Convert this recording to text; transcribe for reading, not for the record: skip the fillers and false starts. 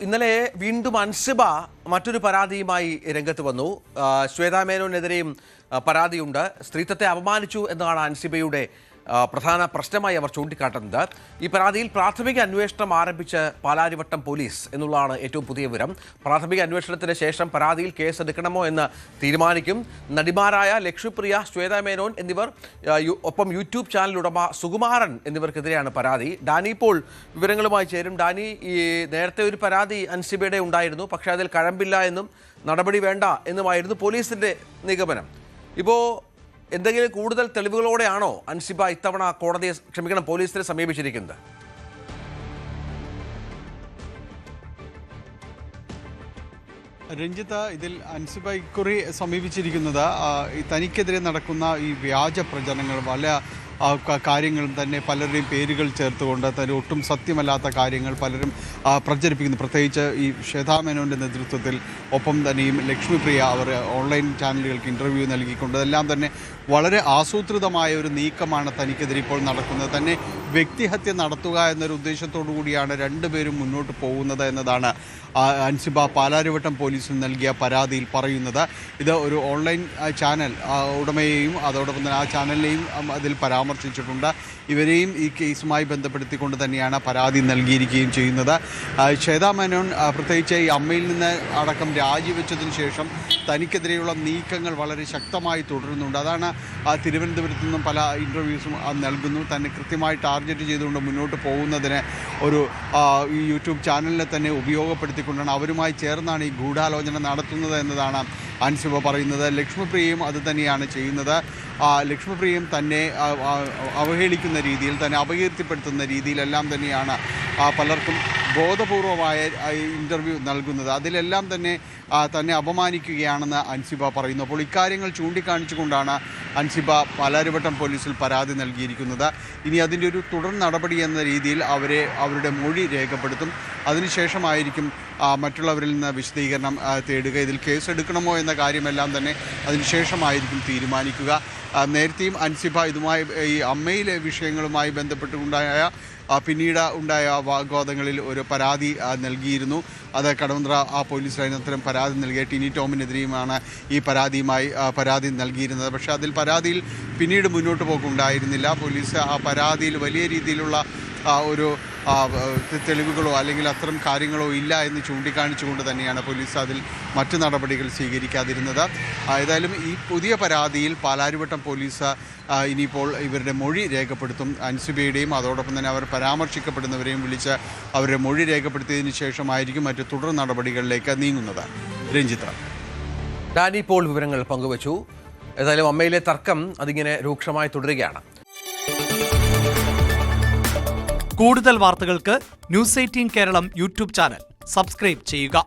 ഇന്നലെ വീണ്ടും അൻസിബ മറ്റൊരു പരാതിയുമായി രംഗത്ത് വന്നു. ശ്വേതാ മേനോനെതിരെയും പരാതിയുണ്ട്. സ്ത്രീത്വത്തെ അപമാനിച്ചു എന്നാണ് അൻസിബയുടെ പ്രധാന പ്രശ്നമായി അവർ ചൂണ്ടിക്കാട്ടുന്നത്. ഈ പരാതിയിൽ പ്രാഥമിക അന്വേഷണം ആരംഭിച്ച് പാലാരിവട്ടം പോലീസ് എന്നുള്ളതാണ് ഏറ്റവും പുതിയ വിവരം. പ്രാഥമിക അന്വേഷണത്തിന് ശേഷം പരാതിയിൽ കേസെടുക്കണമോ എന്ന് തീരുമാനിക്കും. നടിമാരായ ലക്ഷ്മിപ്രിയ, ശ്വേതാ മേനോൻ എന്നിവർ, ഒപ്പം യൂട്യൂബ് ചാനൽ ഉടമ സുകുമാരൻ എന്നിവർക്കെതിരെയാണ് പരാതി. ഡാനി ഇപ്പോൾ വിവരങ്ങളുമായി ചേരും. ഡാനി, ഈ നേരത്തെ ഒരു പരാതി അൻസിബയുടെ ഉണ്ടായിരുന്നു, പക്ഷേ അതിൽ കഴമ്പില്ല എന്നും നടപടി വേണ്ട എന്നുമായിരുന്നു പോലീസിന്റെ നിഗമനം. ഇപ്പോൾ എന്തെങ്കിലും കൂടുതൽ തെളിവുകളോടെയാണോ അൻസിബ ഇത്തവണ പോലീസിനെ സമീപിച്ചിരിക്കുന്നത്? രഞ്ജിത്ത്, ഇതിൽ അൻസിബ ഇക്കുറി സമീപിച്ചിരിക്കുന്നത് തനിക്കെതിരെ നടക്കുന്ന ഈ വ്യാജ പ്രചരണങ്ങൾ, പല കാര്യങ്ങളും തന്നെ പലരുടെയും പേരുകൾ ചേർത്തുകൊണ്ട് തന്നെ ഒട്ടും സത്യമല്ലാത്ത കാര്യങ്ങൾ പലരും പ്രചരിപ്പിക്കുന്നു. പ്രത്യേകിച്ച് ഈ ശ്വേതാ മേനോൻ്റെ നേതൃത്വത്തിൽ, ഒപ്പം തന്നെയും ലക്ഷ്മിപ്രിയ അവർ ഓൺലൈൻ ചാനലുകൾക്ക് ഇൻ്റർവ്യൂ നൽകിക്കൊണ്ട് എല്ലാം തന്നെ വളരെ ആസൂത്രിതമായ ഒരു നീക്കമാണ് തനിക്കെതിരെ ഇപ്പോൾ നടക്കുന്നത്. തന്നെ വ്യക്തിഹത്യ നടത്തുക എന്നൊരു ഉദ്ദേശത്തോടു കൂടിയാണ് രണ്ടുപേരും മുന്നോട്ട് പോകുന്നത് എന്നതാണ് അൻസിബ പാലാരിവട്ടം പോലീസിന് നൽകിയ പരാതിയിൽ പറയുന്നത്. ഇത് ഒരു ഓൺലൈൻ ചാനൽ ഉടമയെയും അതോടൊപ്പം തന്നെ ആ ചാനലിനെയും അതിൽ പരാമർശിച്ചിട്ടുണ്ട്. ഇവരെയും ഈ കേസുമായി ബന്ധപ്പെടുത്തിക്കൊണ്ട് തന്നെയാണ് പരാതി നൽകിയിരിക്കുകയും ചെയ്യുന്നത്. ശ്വേതാ മേനോൻ പ്രത്യേകിച്ച് ഈ അമ്മയിൽ നിന്ന് അടക്കം രാജിവെച്ചതിന് ശേഷം തനിക്കെതിരെയുള്ള നീക്കങ്ങൾ വളരെ ശക്തമായി തുടരുന്നുണ്ട്. അതാണ് തിരുവനന്തപുരത്തു നിന്നും പല ഇൻ്റർവ്യൂസും നൽകുന്നു. തന്നെ കൃത്യമായി ടാർഗറ്റ് ചെയ്തുകൊണ്ട് മുന്നോട്ട് പോകുന്നതിന് ഒരു യൂട്യൂബ് ചാനലിനെ തന്നെ ഉപയോഗപ്പെടുത്തിക്കൊണ്ടാണ്, അവരുമായി ചേർന്നാണ് ഈ ഗൂഢാലോചന നടത്തുന്നത് എന്നതാണ് അൻസിബ പറയുന്നത്. ലക്ഷ്മിപ്രിയയും അത് തന്നെയാണ് ചെയ്യുന്നത്. ലക്ഷ്മിപ്രിയയും തന്നെ അവഹേളിക്കുന്ന രീതിയിൽ, തന്നെ അപകീർത്തിപ്പെടുത്തുന്ന രീതിയിലെല്ലാം തന്നെയാണ് പലർക്കും ബോധപൂർവമായ ഇൻ്റർവ്യൂ നൽകുന്നത്. അതിലെല്ലാം തന്നെ അപമാനിക്കുകയാണെന്ന് അൻസിബ പറയുന്നു. അപ്പോൾ ഇക്കാര്യങ്ങൾ ചൂണ്ടിക്കാണിച്ചുകൊണ്ടാണ് അൻസിബ പാലാരിവട്ടം പോലീസിൽ പരാതി നൽകിയിരിക്കുന്നത്. ഇനി അതിൻ്റെ ഒരു തുടർ നടപടി എന്ന രീതിയിൽ അവരുടെ മൊഴി രേഖപ്പെടുത്തും. അതിനുശേഷമായിരിക്കും മറ്റുള്ളവരിൽ നിന്ന് വിശദീകരണം തേടുക. ഇതിൽ കേസെടുക്കണമോ എന്ന കാര്യമെല്ലാം തന്നെ അതിനുശേഷമായിരിക്കും തീരുമാനിക്കുക. നേരത്തെയും അൻസിബ ഇതുമായി, ഈ അമ്മയിലെ വിഷയങ്ങളുമായി പിന്നീട് ഉണ്ടായ വാഗ്വാദങ്ങളിൽ ഒരു പരാതി നൽകിയിരുന്നു. അത് കടവന്ത്ര പോലീസ് ലൈനത്തരം പരാതി നൽകിയ ടിനി ടോമിനെതിരെയുമാണ് ഈ പരാതി നൽകിയിരുന്നത്. പക്ഷേ പരാതിയിൽ പിന്നീട് മുന്നോട്ട് പോക്കുണ്ടായിരുന്നില്ല. പോലീസ് ആ പരാതിയിൽ വലിയ രീതിയിലുള്ള ഒരു തെളിവുകളോ അല്ലെങ്കിൽ അത്തരം കാര്യങ്ങളോ ഇല്ല എന്ന് ചൂണ്ടിക്കാണിച്ചുകൊണ്ട് തന്നെയാണ് പോലീസ് അതിൽ മറ്റു നടപടികൾ സ്വീകരിക്കാതിരുന്നത്. ഏതായാലും ഈ പുതിയ പരാതിയിൽ പാലാരിവട്ടം പോലീസ് ഇനിയിപ്പോൾ ഇവരുടെ മൊഴി രേഖപ്പെടുത്തും. അൻസിബയുടെയും അതോടൊപ്പം തന്നെ അവർ പരാമർശിക്കപ്പെടുന്നവരെയും വിളിച്ച് അവരുടെ മൊഴി രേഖപ്പെടുത്തിയതിനു ശേഷമായിരിക്കും മറ്റു തുടർ നടപടികളിലേക്ക് നീങ്ങുന്നത്. രഞ്ജിത്ത്, ഡാനി ഇപ്പോൾ വിവരങ്ങൾ പങ്കുവച്ചു. ഏതായാലും അമ്മയിലെ തർക്കം അതിങ്ങനെ രൂക്ഷമായി തുടരുകയാണ്. കൂടുതൽ വാർത്തകൾക്ക് news 18 Keralam YouTube channel subscribe ചെയ്യുക.